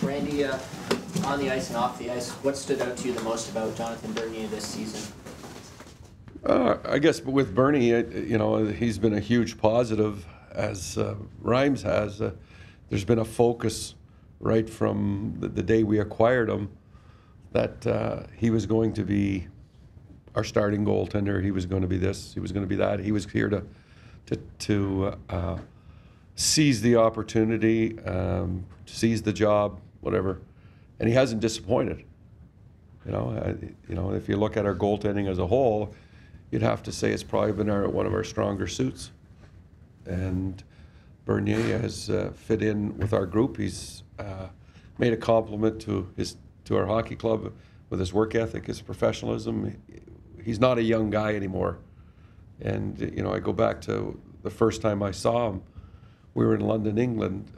Randy, on the ice and off the ice, what stood out to you the most about Jonathan Bernier this season? I guess with Bernie, he's been a huge positive, as Rhymes has. There's been a focus right from the day we acquired him that he was going to be our starting goaltender. He was going to be this. He was going to be that. He was here to seize the opportunity, seize the job, whatever. And he hasn't disappointed. If you look at our goaltending as a whole, you'd have to say it's probably been one of our stronger suits. And Bernier has fit in with our group. He's made a compliment to our hockey club with his work ethic, his professionalism. He's not a young guy anymore. And I go back to the first time I saw him. We were in London, England,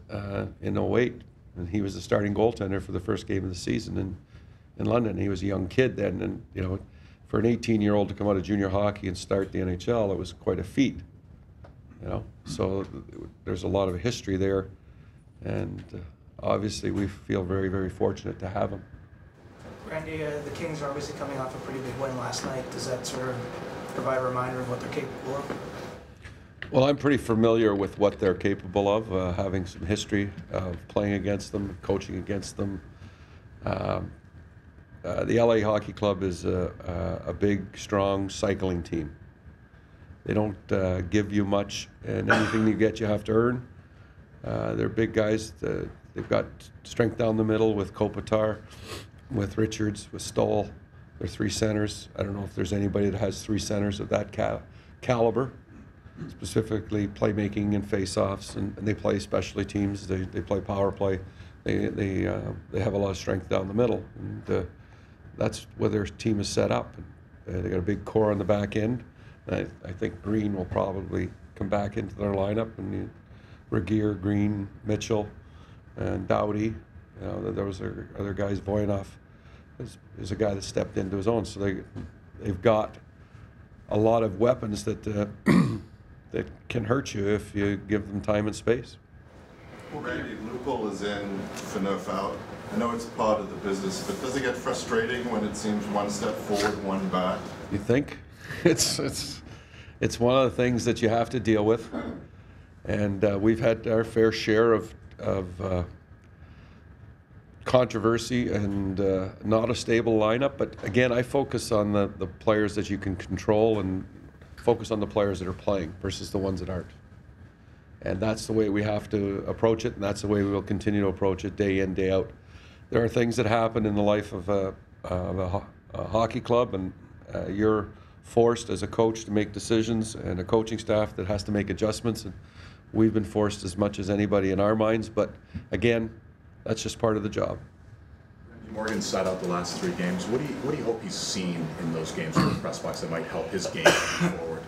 in '08, and he was the starting goaltender for the first game of the season in London. He was a young kid then, and for an 18-year-old to come out of junior hockey and start the NHL, it was quite a feat. So there's a lot of history there, and obviously we feel very, very fortunate to have him. Randy, the Kings are obviously coming off a pretty big win last night. Does that sort of provide a reminder of what they're capable of? Well, I'm pretty familiar with what they're capable of, having some history of playing against them, coaching against them. The LA Hockey Club is a big, strong cycling team. They don't give you much, and anything you get, you have to earn. They're big guys. They've got strength down the middle with Kopitar, with Richards, with Stoll. They're three centers. I don't know if there's anybody that has three centers of that caliber, specifically playmaking and face-offs, and they play specialty teams. They play power play. They have a lot of strength down the middle, and that's where their team is set up. They got a big core on the back end. I think Green will probably come back into their lineup, and Regier, Green, Mitchell, and Doughty. Those are other guys. Voynov is a guy that stepped into his own. So they've got a lot of weapons that that can hurt you if you give them time and space. Randy, Lupul is in, Phaneuf out. I know it's part of the business, but does it get frustrating when it seems one step forward, one back? You think? It's one of the things that you have to deal with, and we've had our fair share of controversy and not a stable lineup. But again, I focus on the players that you can control and focus on the players that are playing versus the ones that aren't. And that's the way we have to approach it, and that's the way we will continue to approach it day in, day out. There are things that happen in the life of a hockey club, and you're forced as a coach to make decisions, and a coaching staff that has to make adjustments. And we've been forced as much as anybody in our minds, but again, that's just part of the job. Morgan sat out the last 3 games. What do you hope he's seen in those games from the press box that might help his game moving forward?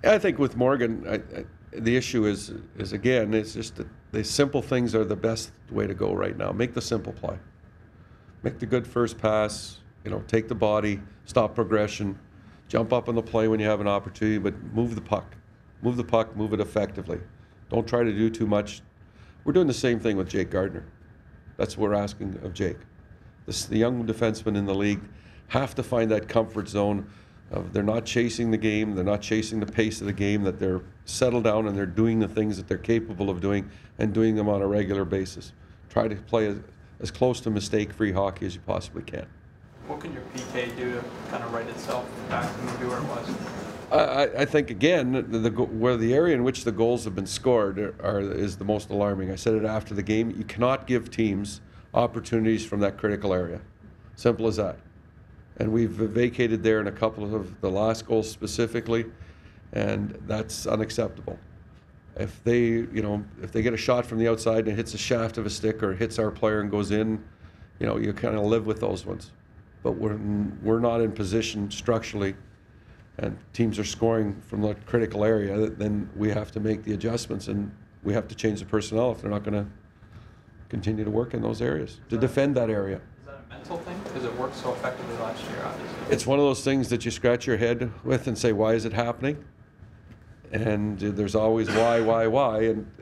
I think with Morgan, the issue is again, it's just that the simple things are the best way to go right now. Make the simple play. Make the good first pass, take the body, stop progression, jump up on the play when you have an opportunity, but move the puck. Move the puck, move it effectively. Don't try to do too much. We're doing the same thing with Jake Gardner. That's what we're asking of Jake. The young defensemen in the league have to find that comfort zone of they're not chasing the game, they're not chasing the pace of the game, that they're settled down and they're doing the things that they're capable of doing and doing them on a regular basis. Try to play as close to mistake-free hockey as you possibly can. What can your PK do to kind of right itself back to maybe where it was? I think, again, where the area in which the goals have been scored is the most alarming. I said it after the game. You cannot give teams opportunities from that critical area. Simple as that. And we've vacated there in a couple of the last goals specifically, and that's unacceptable. If they get a shot from the outside and it hits the shaft of a stick or hits our player and goes in, you kind of live with those ones. But we're not in position structurally, and teams are scoring from the critical area, then we have to make the adjustments, and we have to change the personnel if they're not going to continue to work in those areas, to defend that area. Is that a mental thing? Because it worked so effectively last year, obviously. It's one of those things that you scratch your head with and say, why is it happening? And there's always why,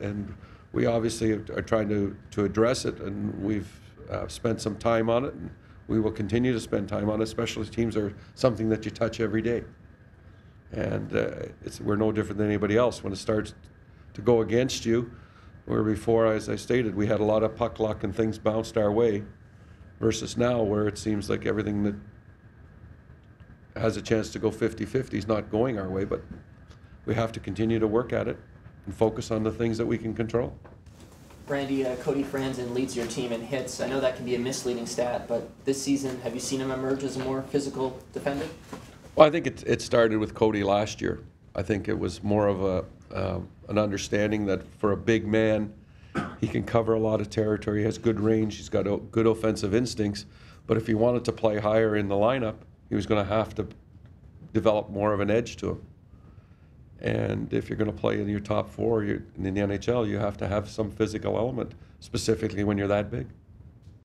and we obviously are trying to address it, and we've spent some time on it, and we will continue to spend time on it. Special teams are something that you touch every day. And we're no different than anybody else. When it starts to go against you, where before, as I stated, we had a lot of puck luck and things bounced our way, versus now where it seems like everything that has a chance to go 50-50 is not going our way, but we have to continue to work at it and focus on the things that we can control. Randy, Cody Franzen leads your team in hits. I know that can be a misleading stat, but this season, have you seen him emerge as a more physical defender? Well, I think it started with Cody last year. I think it was more of an understanding that for a big man, he can cover a lot of territory, he has good range, he's got good offensive instincts, but if he wanted to play higher in the lineup, he was going to have to develop more of an edge to him. And if you're going to play in your top four in the NHL, you have to have some physical element, specifically when you're that big.